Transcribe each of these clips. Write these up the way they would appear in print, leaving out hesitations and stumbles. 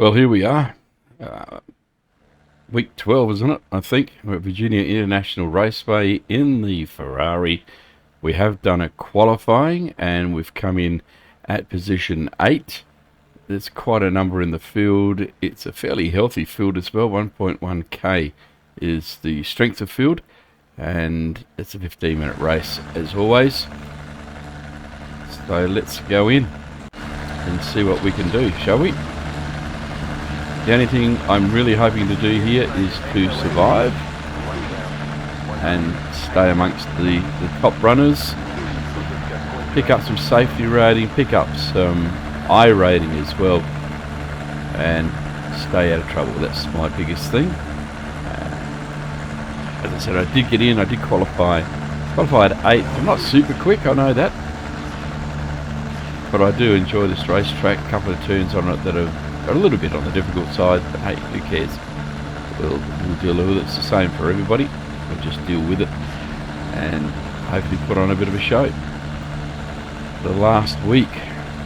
Well, here we are. Week 12, isn't it? I think we're at Virginia International Raceway in the Ferrari. We have done a qualifying and we've come in at position 8. There's quite a number in the field. It's a fairly healthy field as well. 1.1k is the strength of field, and it's a 15-minute race as always. So let's go in and see what we can do, shall we? The only thing I'm really hoping to do here is to survive and stay amongst the top runners, pick up some safety rating, pick up some iRacing as well, and stay out of trouble. That's my biggest thing. As I said, I did get in, I did qualify at 8. I'm not super quick, I know that, but I do enjoy this racetrack. A couple of turns on it that are a little bit on the difficult side, but hey, who cares? We'll deal with it. It's the same for everybody. We'll just deal with it and hopefully put on a bit of a show. The last week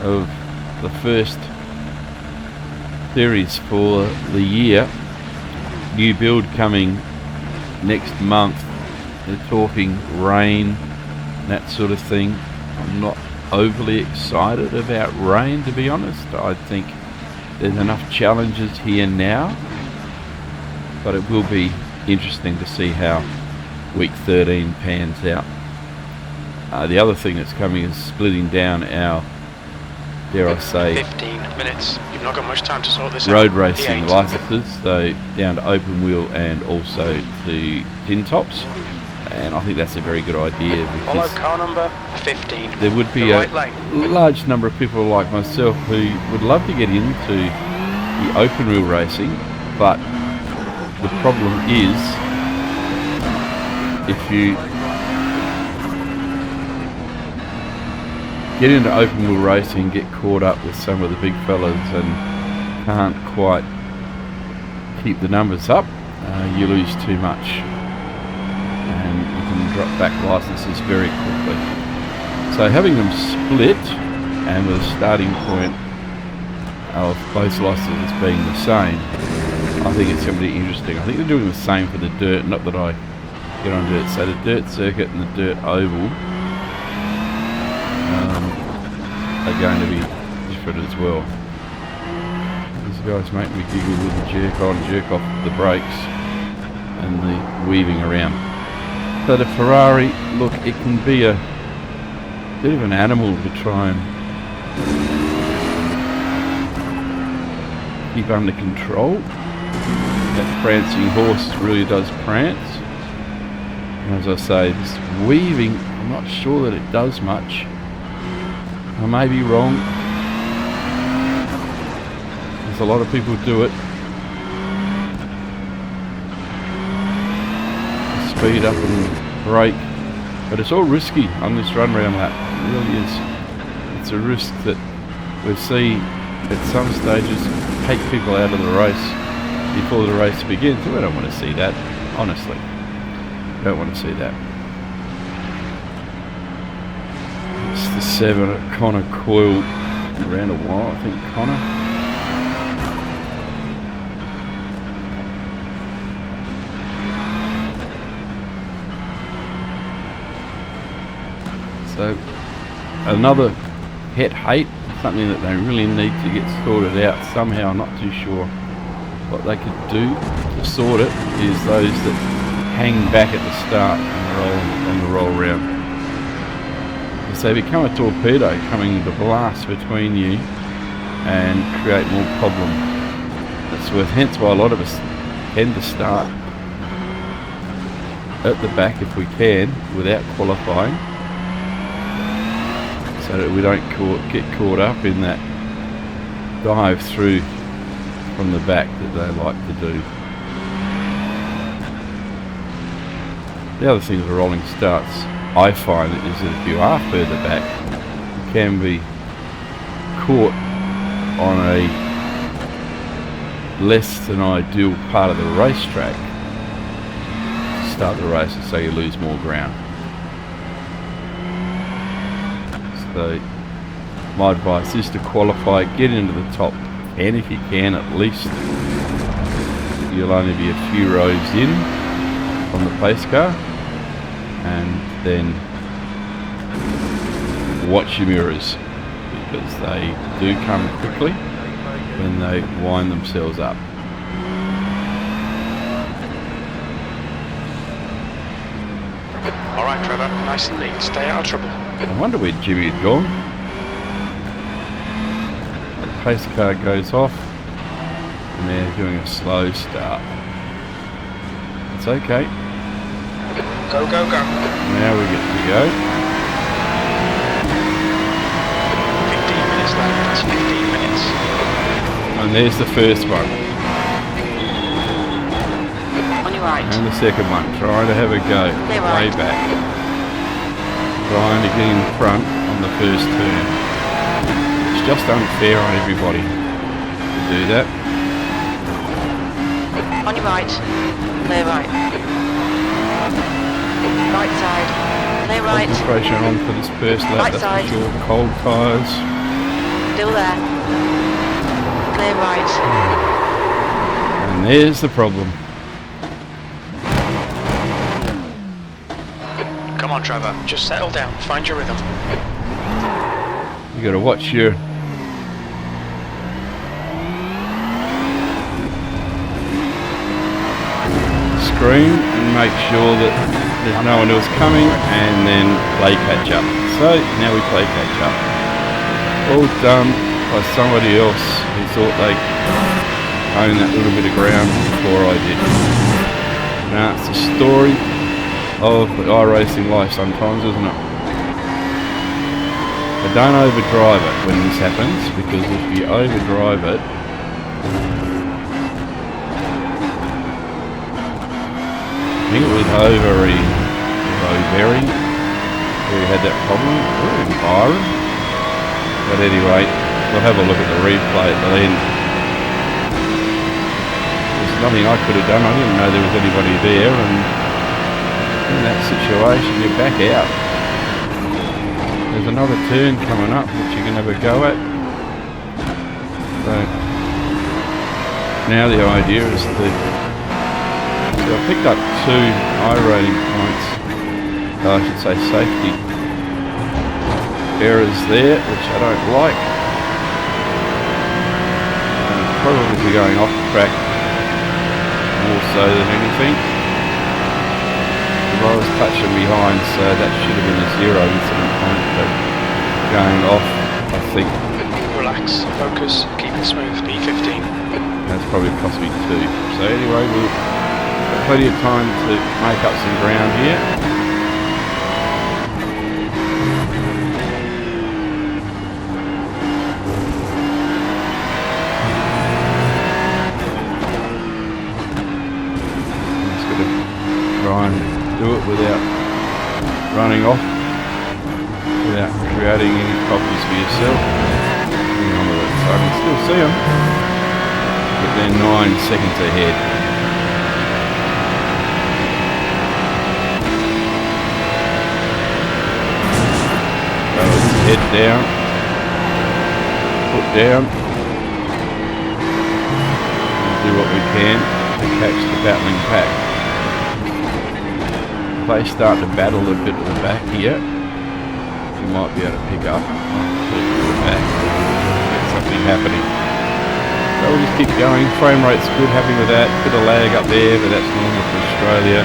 of the first series for the year, new build coming next month. They're talking rain, that sort of thing. I'm not overly excited about rain, to be honest. I think there's enough challenges here now, but it will be interesting to see how week 13 pans out. The other thing that's coming is splitting down our, dare I say, 15 minutes. You've not got much time to sort this road out. racing licenses, so down to open wheel and also to tin tops. And I think that's a very good idea, Follow because car number 15. there would be a large number of people like myself who would love to get into the open wheel racing, but the problem is, if you get into open wheel racing, get caught up with some of the big fellas and can't quite keep the numbers up, you lose too much and you can drop back licenses very quickly. So having them split and with a starting point of both licenses being the same, I think it's going to be interesting. I think they're doing the same for the dirt, not that I get on dirt. So the dirt circuit and the dirt oval are going to be different as well. These guys make me giggle with the jerk on, jerk off the brakes and the weaving around. So the Ferrari, look, it can be a bit of an animal to try and keep under control. That prancing horse really does prance. And as I say, this weaving, I'm not sure that it does much. I may be wrong. There's a lot of people do it. Speed up and brake, but it's all risky on this run round lap. It really is. It's a risk that we see at some stages take people out of the race before the race begins. We don't want to see that, honestly. Don't want to see that. It's the 7 at Connor coiled around a while, I think, Connor. So another pet hate, something that they really need to get sorted out somehow. I'm not too sure what they could do to sort it, is those that hang back at the start and roll round. Because they become a torpedo coming to blast between you and create more problem. Hence why a lot of us tend to start at the back if we can without qualifying, so that we don't get caught up in that dive through from the back that they like to do. The other thing with rolling starts, I find, is that if you are further back, you can be caught on a less than ideal part of the racetrack to start the race, and so you lose more ground. So my advice is to qualify, get into the top can, if you can, at least. You'll only be a few rows in from the pace car, and then watch your mirrors, because they do come quickly when they wind themselves up. Alright, Trevor, nice and neat. Stay out of trouble. I wonder where Jimmy had gone. The pace car goes off, and they're doing a slow start. It's okay. Go, go, go. Now we get to go. 15 minutes left. That's 15 minutes. And there's the first one. On your right. And the second one. Trying to have a go. Clear Way right. back. Trying to get in front on the first turn. It's just unfair on everybody to do that. On your right. Clear right. Right side. Clear right. Concentration on for this first lap, Right that's side. for sure. Cold tyres. Still there. Clear right. And there's the problem. Come on, Trevor. Just settle down. Find your rhythm. You got to watch your screen and make sure that there's no one else coming, and then play catch up. So now we play catch up. All done by somebody else who thought they owned that little bit of ground before I did. Now it's the story of the iRacing life sometimes, isn't it? But don't overdrive it when this happens, because if you overdrive it, I think it was Overy who had that problem. Ooh, Byron. But anyway, we'll have a look at the replay at the end. There's nothing I could have done. I didn't know there was anybody there, and in that situation you're back out. There's another turn coming up which you can have a go at. So now the idea is to, so I picked up 2 iRating points, I should say safety errors there, which I don't like. Probably be going off track more so than anything. I was touching behind, so that should have been a 0 incident point, but going off, I think Relax, focus, keep it smooth. P15. that's probably cost me 2. So anyway, we'll have plenty of time to make up some ground here. Just got to try and do it without running off, without creating any problems for yourself. Hang on with it. So I can still see them, but they're 9 seconds ahead. So it's head down, foot down, and do what we can to catch the battling pack. They start to battle a bit at the back here, you might be able to pick up the back, get something happening. So we'll just keep going. Frame rate's good, happy with that. Bit of lag up there, but that's normal for Australia.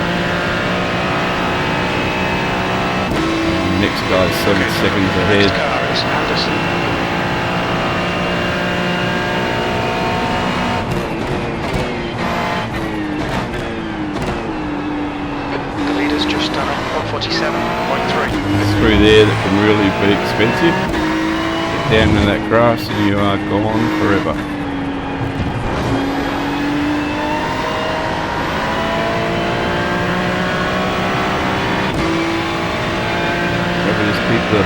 Next guy's 7 seconds ahead. Next car is Anderson. Just done it, 147.3. Through there that can really be expensive. Get down to that grass and you are gone forever. So we just keep the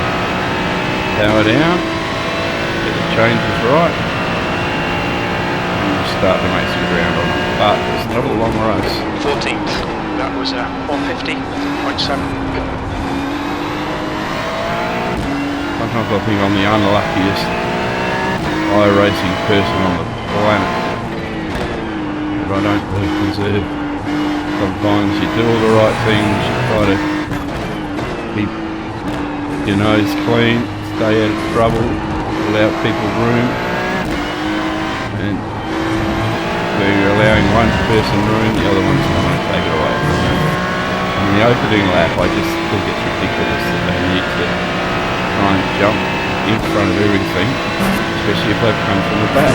power down, get the changes right, and we'll start to make some ground on it. But it's not a long race. 14th. That was 150.7. Sometimes I think I'm the unluckiest iRacing person on the planet. But I don't really conserve. Sometimes you do all the right things, you try to keep your nose clean, stay out of trouble, allow people room, and where you're allowing one person room, the other one's trying to take it away from them. In the opening lap, I just think it's ridiculous that they need to try and jump in front of everything, especially if they've come from the back.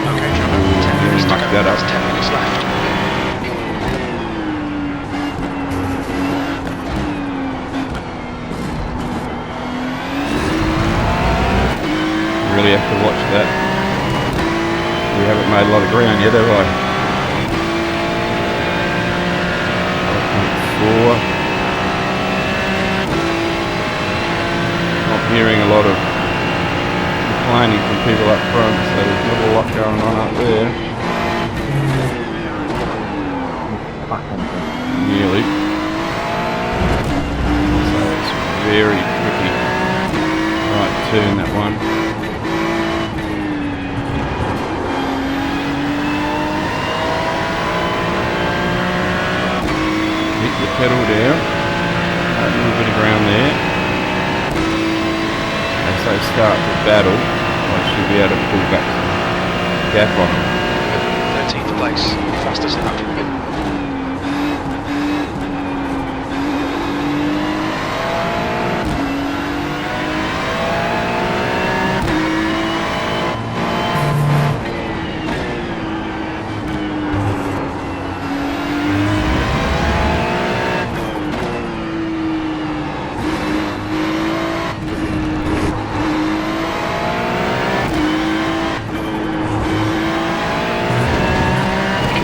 Okay, Trevor, 10 minutes to Muck go. that up. That's 10 minutes left. Really have to watch that. We haven't made a lot of ground yet, have I? 5.4. Not hearing a lot of complaining from people up front, so there's not a lot going on up there. Nearly. So it's very tricky. Right turn, that one. Hit the pedal down. A little bit of ground there. As they start to battle, I should be able to pull back some gap on them. 13th place, fastest lap.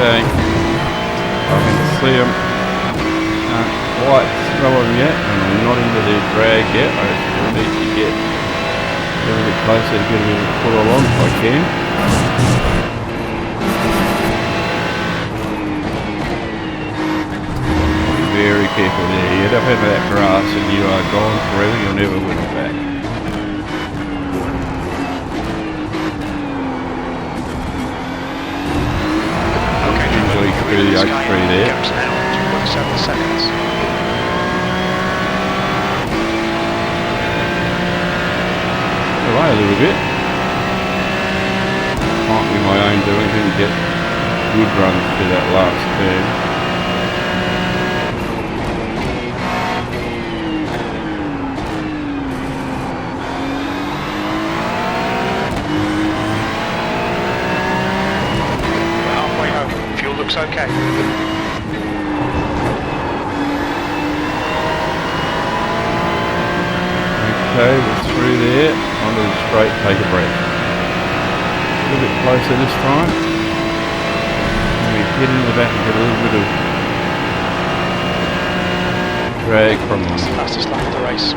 Okay, I can see them. Can't quite smell them yet, and I'm not into their drag yet. I still need to get a little bit closer to get a little pull along if I can. Be very careful there. You get up into that grass and you are gone forever. You'll never win it back. Through the oak tree there. Gaps now, 2.7 seconds. Away a little bit. Might be my own doing. Didn't get good runs to that last turn. We're halfway home. Fuel looks okay. Okay, we're through there. Onto the straight, take a breath. A little bit closer this time. And we get into the back and get a little bit of drag from That's the them. fastest lap of the race.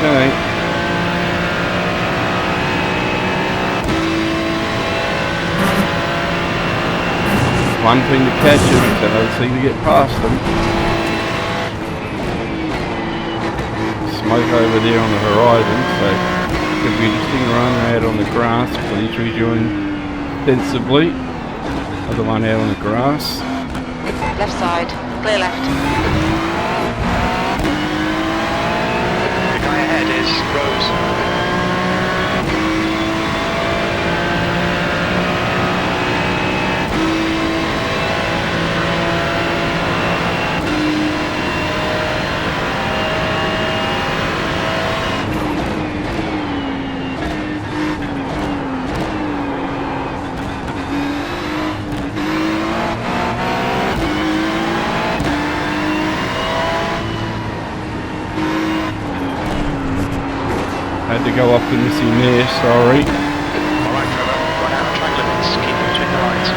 Okay. One thing to catch them, it's another thing to get past them. Smoke over there on the horizon, so could be interesting run out on the grass. Please rejoin sensibly. Other one out on the grass. Left side. Clear left. The guy ahead is Rose. Had to go up and miss him there, sorry. Alright, Trevor, run out of track limits. Keep it between the lines.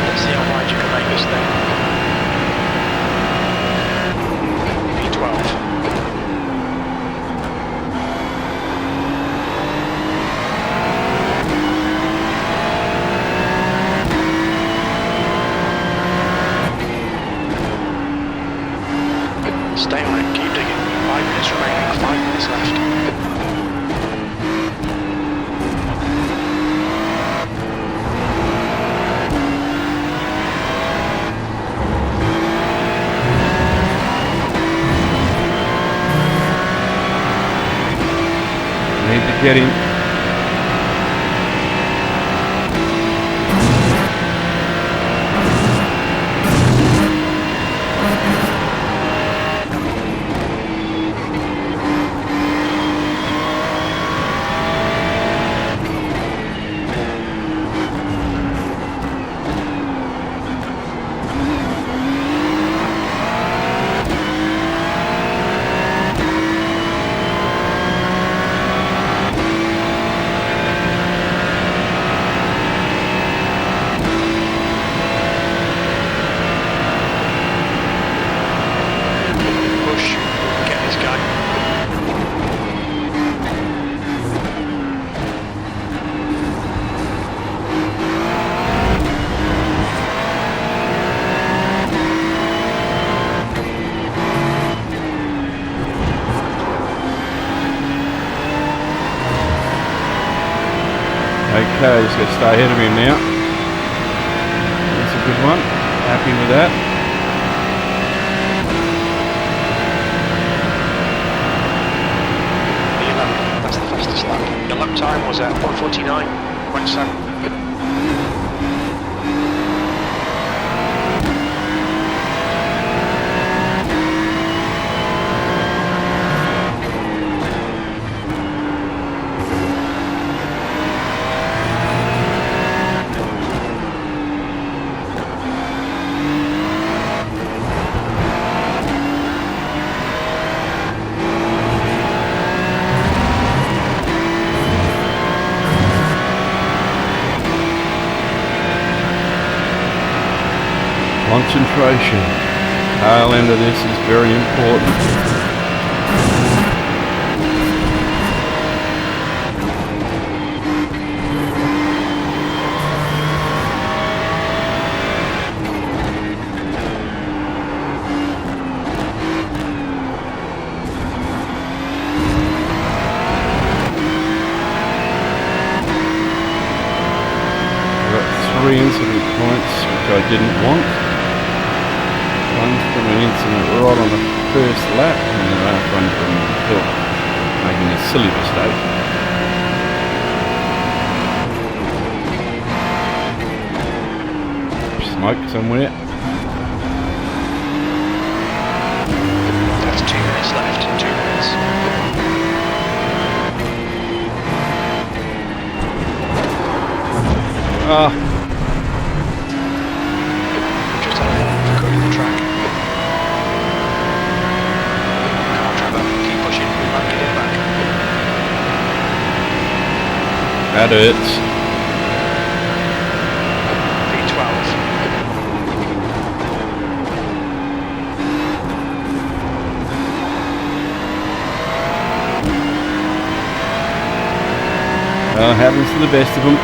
Let's see how wide you can make this thing. V12. Stay on it, keep digging. 5 minutes remaining, 5 minutes left. Need to get him. Push, get this guy. Okay, just got to stay ahead of him now. That's a good one. Happy with that. V11, that's the fastest lap. Your lap time was at 1:49.7. Concentration. Tail end of this is very important. We've got 3 incident points, which I didn't want. One from an incident right on the first lap, and the last one from Phil making a silly mistake. Smoke somewhere. That's 2 minutes left, 2 minutes. Ah, Just had a warning for cutting the track. Come on, Trevor, keep pushing. We might get it back. that hurts. V12. Happens to the best of them.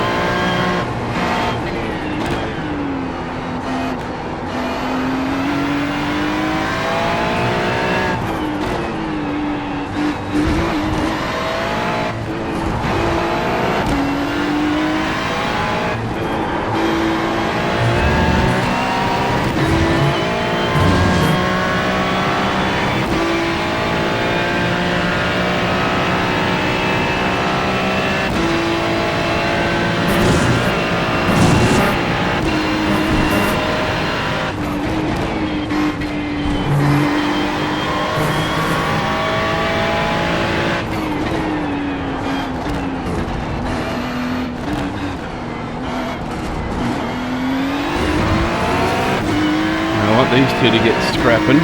these two to get scrapping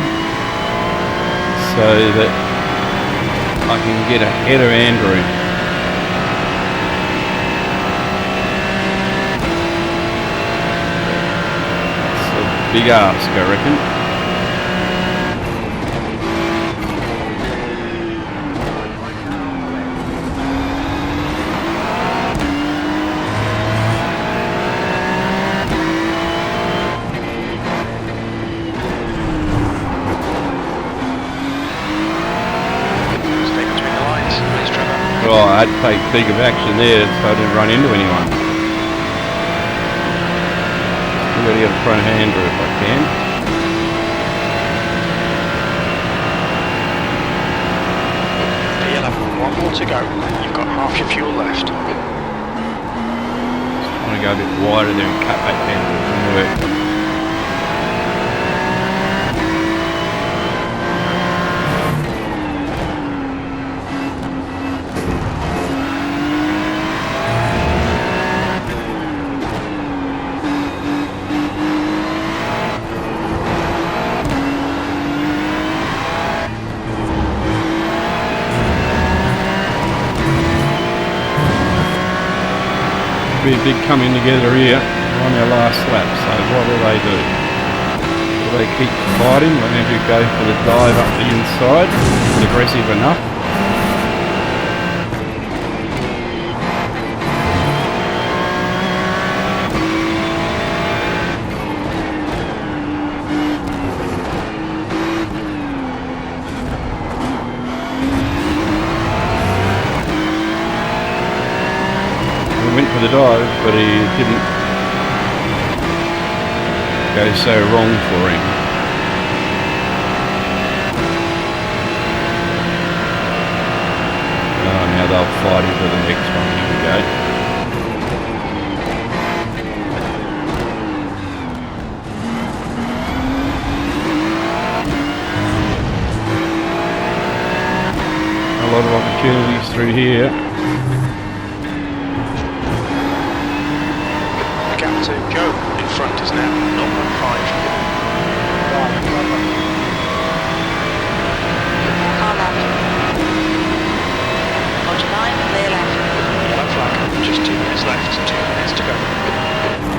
so that I can get ahead of Andrew. It's a big ask, I reckon. Well, I'd take big of action there so I didn't run into anyone. I'm going to get a front hander if I can. One more to go. You've got half your fuel left. I want to go a bit wider there and cut that hander. It doesn't work. Be a big coming together here on our last lap, so what do they do? Do they keep fighting? Will Andrew go for the dive up the inside? Is it aggressive enough? Went for the dive, but he didn't go so wrong for him. Oh, now they'll fight him for the next one. Here we go. A lot of opportunities through here. To Joe in front is now 0.5. Car left. Motor 9, clear left. Yellow flag. Just 2 minutes left. 2 minutes to go.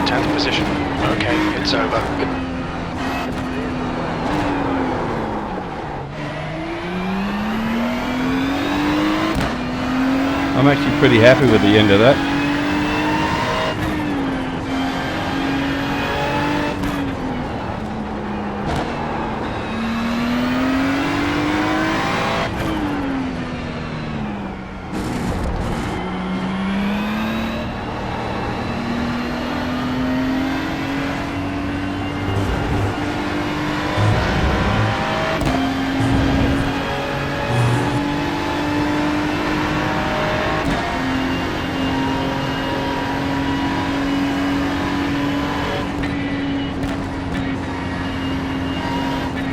10th position. Okay, it's over. I'm actually pretty happy with the end of that.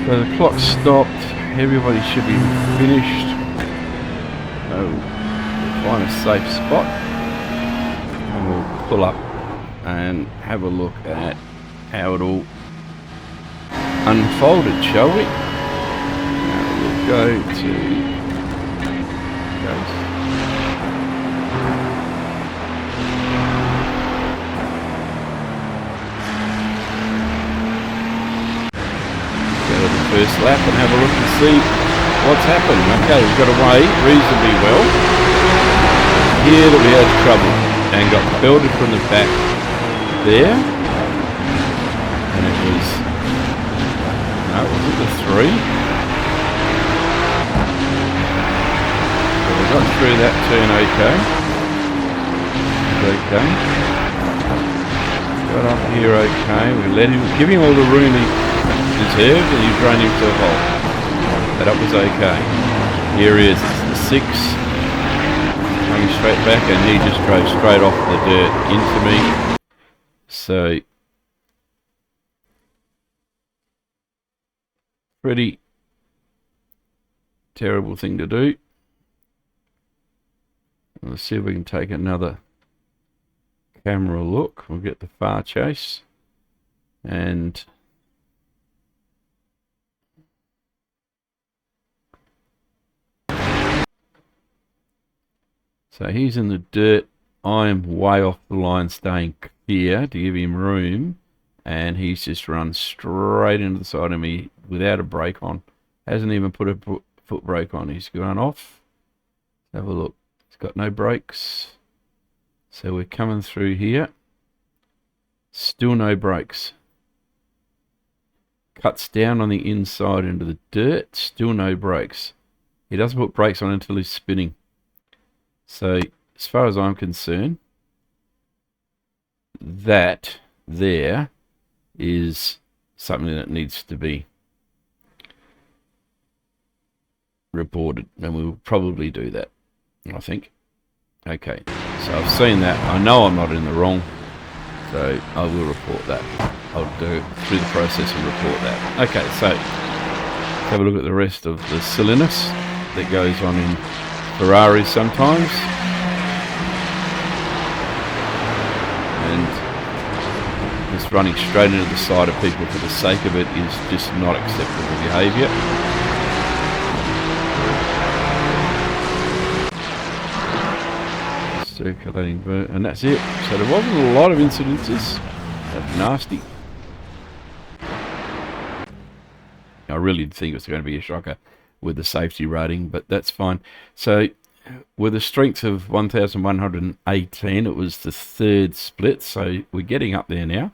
So the clock stopped, everybody should be finished. So we'll find a safe spot and we'll pull up and have a look at how it all unfolded, shall we? Now we'll go to first lap and have a look and see what's happened. Okay, we've got away reasonably well. Here that we had trouble and got belted from the back there. And it was, no, it wasn't the 3. So we got through that turn okay. Okay. Got up here okay. We let him, give him all the room he deserved, and he's run into a hole. But that was okay. Here he is, it's the 6 coming straight back, and he just drove straight off the dirt into me. So pretty terrible thing to do. Let's see if we can take another camera look. We'll get the far chase and So he's in the dirt. I'm way off the line, staying here to give him room, and he's just run straight into the side of me without a brake on. Hasn't even put a foot brake on. He's gone off. Have a look. It's got no brakes. So we're coming through here. Still no brakes. Cuts down on the inside into the dirt. Still no brakes. He doesn't put brakes on until he's spinning. So as far as I'm concerned, that there is something that needs to be reported, and we will probably do that, I think. Okay, so I've seen that. I know I'm not in the wrong, so I will report that. I'll do through the process and report that. Okay, so let's have a look at the rest of the silliness that goes on in Ferraris sometimes. And just running straight into the side of people for the sake of it is just not acceptable behaviour. Circulating, and that's it. So there wasn't a lot of incidences. That's nasty. I really did think it was going to be a shocker with the safety rating, but that's fine. So with a strength of 1,118, it was the third split, so we're getting up there now.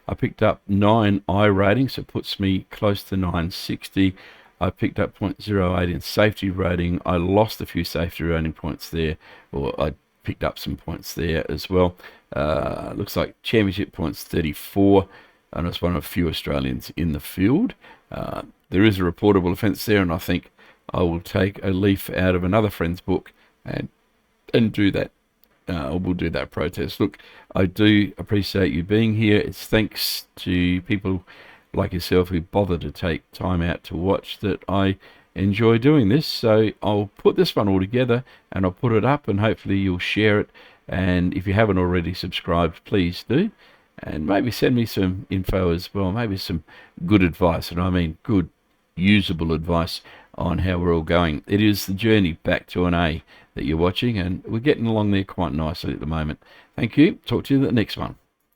I picked up 9 iRating, so it puts me close to 960. I picked up 0.08 in safety rating. I lost a few safety rating points there, or I picked up some points there as well. Looks like championship points 34, and it's one of a few Australians in the field. There is a reportable offence there, and I think I will take a leaf out of another friend's book and do that. We'll do that protest. Look, I do appreciate you being here. It's thanks to people like yourself who bother to take time out to watch that I enjoy doing this. So I'll put this one all together and I'll put it up, and hopefully you'll share it. And if you haven't already subscribed, please do. And maybe send me some info as well, maybe some good advice, and I mean good, usable advice on how we're all going. It is the journey back to an A that you're watching, and we're getting along there quite nicely at the moment. Thank you. Talk to you in the next one.